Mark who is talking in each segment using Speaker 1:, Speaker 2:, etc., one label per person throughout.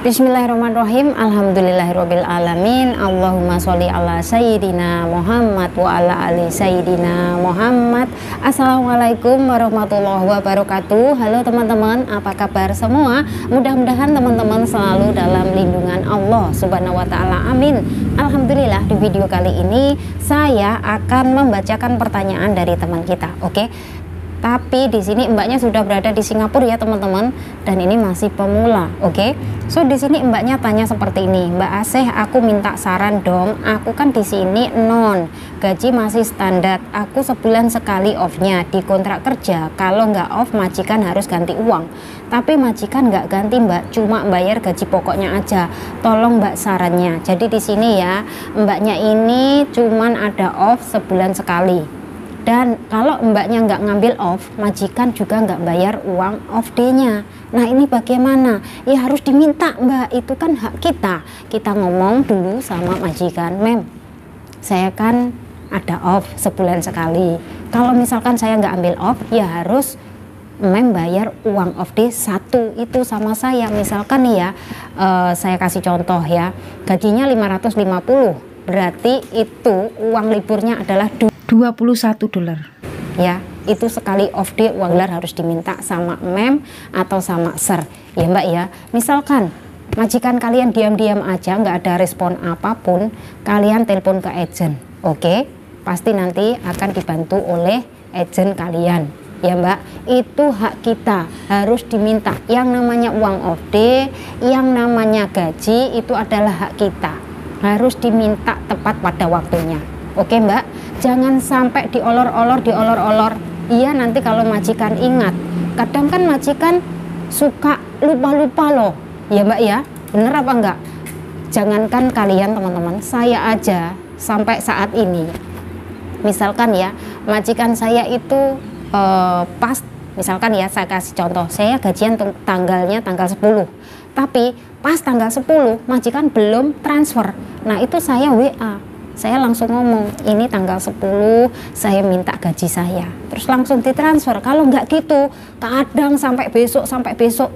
Speaker 1: Bismillahirrahmanirrahim. Alhamdulillahirabbil alamin. Allahumma sholli ala sayyidina Muhammad wa ala ali sayyidina Muhammad. Assalamualaikum warahmatullahi wabarakatuh. Halo teman-teman, apa kabar semua? Mudah-mudahan teman-teman selalu dalam lindungan Allah Subhanahu wa taala. Amin. Alhamdulillah, di video kali ini saya akan membacakan pertanyaan dari teman kita. Oke. Tapi di sini mbaknya sudah berada di Singapura ya teman-teman, dan ini masih pemula. Oke. So di sini mbaknya tanya seperti ini, Mbak Aseh, aku minta saran dong. Aku kan di sini non, gaji masih standar. Aku sebulan sekali off-nya di kontrak kerja. Kalau nggak off majikan harus ganti uang. Tapi majikan nggak ganti mbak, cuma bayar gaji pokoknya aja. Tolong mbak sarannya. Jadi di sini ya mbaknya ini cuman ada off sebulan sekali. Dan kalau mbaknya nggak ngambil off, majikan juga nggak bayar uang off day-nya. Nah ini bagaimana? Ya harus diminta mbak, itu kan hak kita. Kita ngomong dulu sama majikan, Mem, saya kan ada off sebulan sekali. Kalau misalkan saya nggak ambil off, ya harus Mem bayar uang off day satu itu sama saya. Misalkan nih ya, saya kasih contoh ya, gajinya 550, berarti itu uang liburnya adalah $21 ya, itu sekali off day uang dolar harus diminta sama mem atau sama sir ya mbak ya. Misalkan majikan kalian diam-diam aja nggak ada respon apapun, kalian telepon ke agent, oke? Pasti nanti akan dibantu oleh agent kalian ya mbak. Itu hak kita, harus diminta. Yang namanya uang off day, yang namanya gaji, itu adalah hak kita, harus diminta tepat pada waktunya. Oke mbak, jangan sampai diolor-olor. Iya, nanti kalau majikan ingat, kadang kan majikan suka lupa-lupa loh ya mbak ya, bener apa enggak? Jangankan kalian teman-teman, saya aja sampai saat ini, misalkan ya majikan saya itu pas, misalkan ya saya kasih contoh, saya gajian tanggalnya tanggal 10, tapi pas tanggal 10 majikan belum transfer. Nah itu saya WA, saya langsung ngomong, ini tanggal 10 saya minta gaji saya, terus langsung ditransfer. Kalau nggak gitu, kadang sampai besok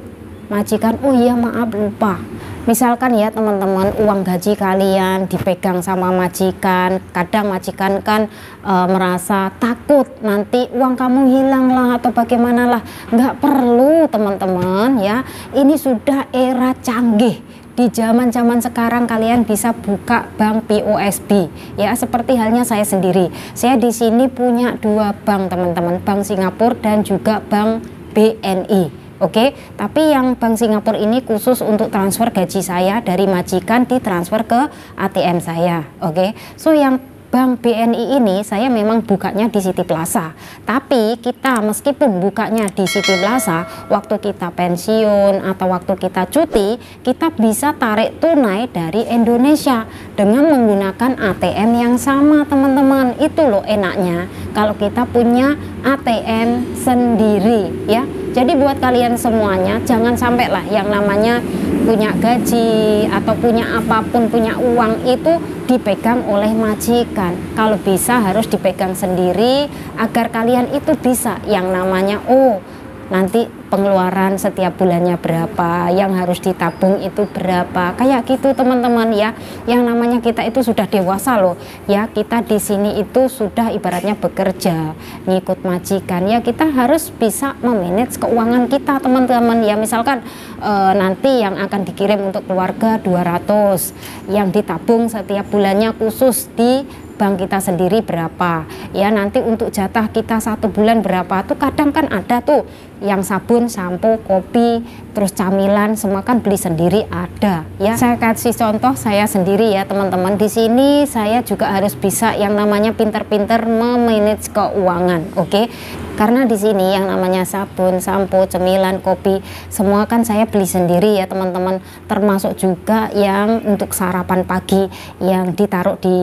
Speaker 1: majikan, oh iya maaf lupa. Misalkan ya teman-teman, uang gaji kalian dipegang sama majikan, kadang majikan kan merasa takut nanti uang kamu hilang lah atau bagaimana lah. Nggak perlu teman-teman ya, ini sudah era canggih. Di zaman-zaman sekarang kalian bisa buka bank POSB ya, seperti halnya saya sendiri. Saya di sini punya dua bank teman-teman, Bank Singapura dan juga Bank BNI. Oke, tapi yang Bank Singapura ini khusus untuk transfer gaji saya dari majikan ditransfer ke ATM saya. Oke, so yang Bank BNI ini saya memang bukanya di City Plaza, tapi kita meskipun bukanya di City Plaza, waktu kita pensiun atau waktu kita cuti, kita bisa tarik tunai dari Indonesia dengan menggunakan ATM yang sama teman-teman. Itu loh enaknya kalau kita punya ATM sendiri ya. Jadi buat kalian semuanya, jangan sampai lah yang namanya punya gaji atau punya apapun, punya uang itu dipegang oleh majikan. Kalau bisa harus dipegang sendiri agar kalian itu bisa yang namanya, oh nanti pengeluaran setiap bulannya berapa, yang harus ditabung itu berapa, kayak gitu teman-teman ya. Yang namanya kita itu sudah dewasa loh ya, kita di sini itu sudah ibaratnya bekerja ngikut majikan ya, kita harus bisa memanage keuangan kita teman-teman ya. Misalkan nanti yang akan dikirim untuk keluarga 200, yang ditabung setiap bulannya khusus di bank kita sendiri berapa ya, nanti untuk jatah kita satu bulan berapa tuh, kadang kan ada tuh yang sabun, sampo, kopi, terus camilan semua kan beli sendiri ada ya. Saya kasih contoh saya sendiri ya teman-teman, di sini saya juga harus bisa yang namanya pinter-pinter memanage keuangan. Oke, karena di sini yang namanya sabun, sampo, cemilan, kopi semua kan saya beli sendiri ya teman-teman, termasuk juga yang untuk sarapan pagi yang ditaruh di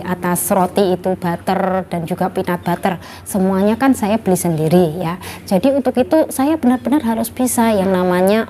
Speaker 1: atas roti itu butter dan juga peanut butter, semuanya kan saya beli sendiri ya. Jadi untuk itu saya benar-benar harus bisa yang namanya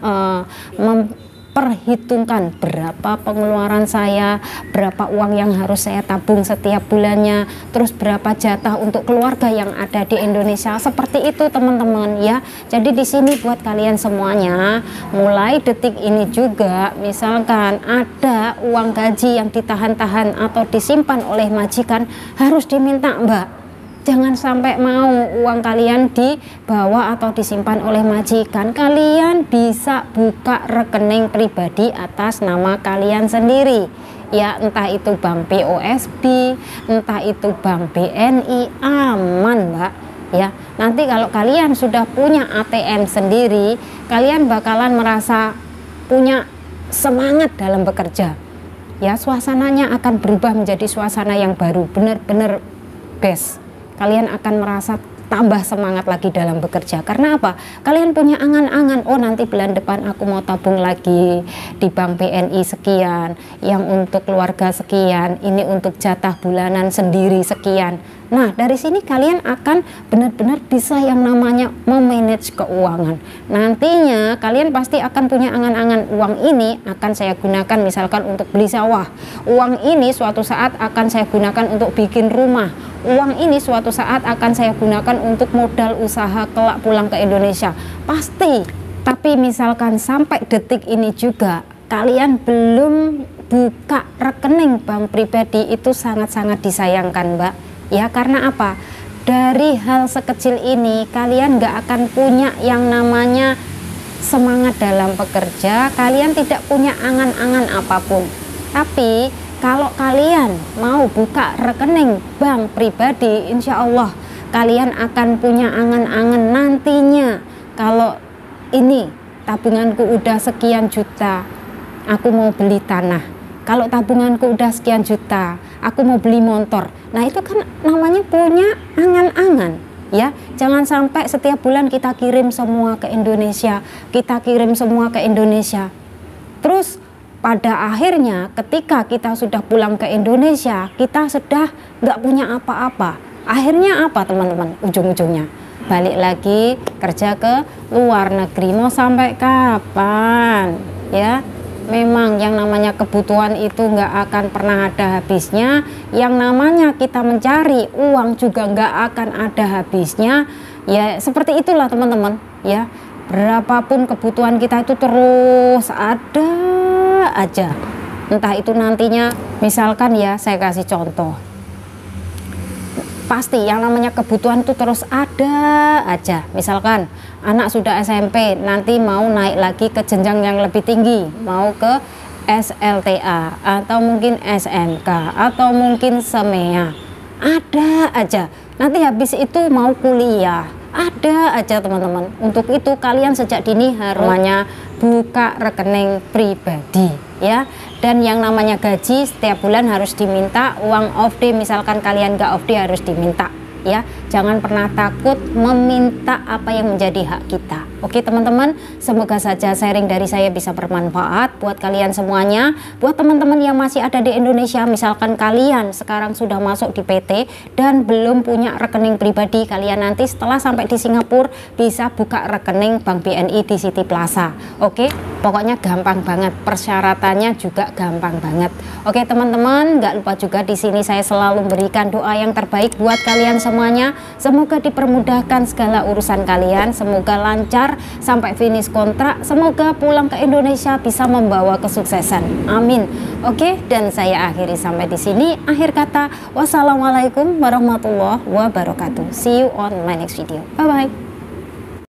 Speaker 1: perhitungkan berapa pengeluaran saya, berapa uang yang harus saya tabung setiap bulannya, terus berapa jatah untuk keluarga yang ada di Indonesia. Seperti itu teman-teman ya. Jadi di sini buat kalian semuanya, mulai detik ini juga misalkan ada uang gaji yang ditahan-tahan atau disimpan oleh majikan, harus diminta Mbak. Jangan sampai mau uang kalian dibawa atau disimpan oleh majikan. Kalian bisa buka rekening pribadi atas nama kalian sendiri. Ya, entah itu bank POSB, entah itu bank BNI, aman Mbak. Ya, nanti kalau kalian sudah punya ATM sendiri, kalian bakalan merasa punya semangat dalam bekerja. Ya, suasananya akan berubah menjadi suasana yang baru, benar-benar best. Kalian akan merasa tambah semangat lagi dalam bekerja. Karena apa? Kalian punya angan-angan, oh nanti bulan depan aku mau tabung lagi di bank BNI sekian, yang untuk keluarga sekian, ini untuk jatah bulanan sendiri sekian. Nah, dari sini kalian akan benar-benar bisa yang namanya memanage keuangan. Nantinya kalian pasti akan punya angan-angan, uang ini akan saya gunakan misalkan untuk beli sawah. Uang ini suatu saat akan saya gunakan untuk bikin rumah. Uang ini suatu saat akan saya gunakan untuk modal usaha kelak pulang ke Indonesia. Pasti. Tapi misalkan sampai detik ini juga kalian belum buka rekening bank pribadi, itu sangat-sangat disayangkan Mbak. Ya, karena apa? Dari hal sekecil ini kalian nggak akan punya yang namanya semangat dalam bekerja. Kalian tidak punya angan-angan apapun. Tapi kalau kalian mau buka rekening bank pribadi, insya Allah kalian akan punya angan-angan nantinya. Kalau ini tabunganku udah sekian juta, aku mau beli tanah. Kalau tabunganku udah sekian juta, aku mau beli motor. Nah, itu kan namanya punya angan-angan ya. Jangan sampai setiap bulan kita kirim semua ke Indonesia, terus pada akhirnya ketika kita sudah pulang ke Indonesia, kita sudah nggak punya apa-apa. Akhirnya apa teman-teman? Ujung-ujungnya balik lagi kerja ke luar negeri. Mau sampai kapan ya? Memang yang namanya kebutuhan itu nggak akan pernah ada habisnya. Yang namanya kita mencari uang juga nggak akan ada habisnya. Ya seperti itulah teman-teman ya. Berapapun kebutuhan kita itu terus ada aja. Entah itu nantinya misalkan ya, saya kasih contoh. Pasti yang namanya kebutuhan itu terus ada aja. Misalkan anak sudah SMP, nanti mau naik lagi ke jenjang yang lebih tinggi, mau ke SLTA atau mungkin SMK atau mungkin SEMEA, ada aja. Nanti habis itu mau kuliah, ada aja teman-teman. Untuk itu kalian sejak dini harusnya buka rekening pribadi ya. Dan yang namanya gaji setiap bulan harus diminta, uang off day misalkan kalian nggak off day harus diminta ya. Jangan pernah takut meminta apa yang menjadi hak kita. Oke teman-teman, semoga saja sharing dari saya bisa bermanfaat buat kalian semuanya. Buat teman-teman yang masih ada di Indonesia, misalkan kalian sekarang sudah masuk di PT dan belum punya rekening pribadi, kalian nanti setelah sampai di Singapura bisa buka rekening Bank BNI di City Plaza. Oke, pokoknya gampang banget, persyaratannya juga gampang banget. Oke teman-teman, nggak lupa juga di sini saya selalu memberikan doa yang terbaik buat kalian semuanya. Semoga dipermudahkan segala urusan kalian, semoga lancar sampai finish kontrak, semoga pulang ke Indonesia bisa membawa kesuksesan. Amin. Oke, dan saya akhiri sampai di sini. Akhir kata, wassalamualaikum warahmatullahi wabarakatuh. See you on my next video. Bye bye.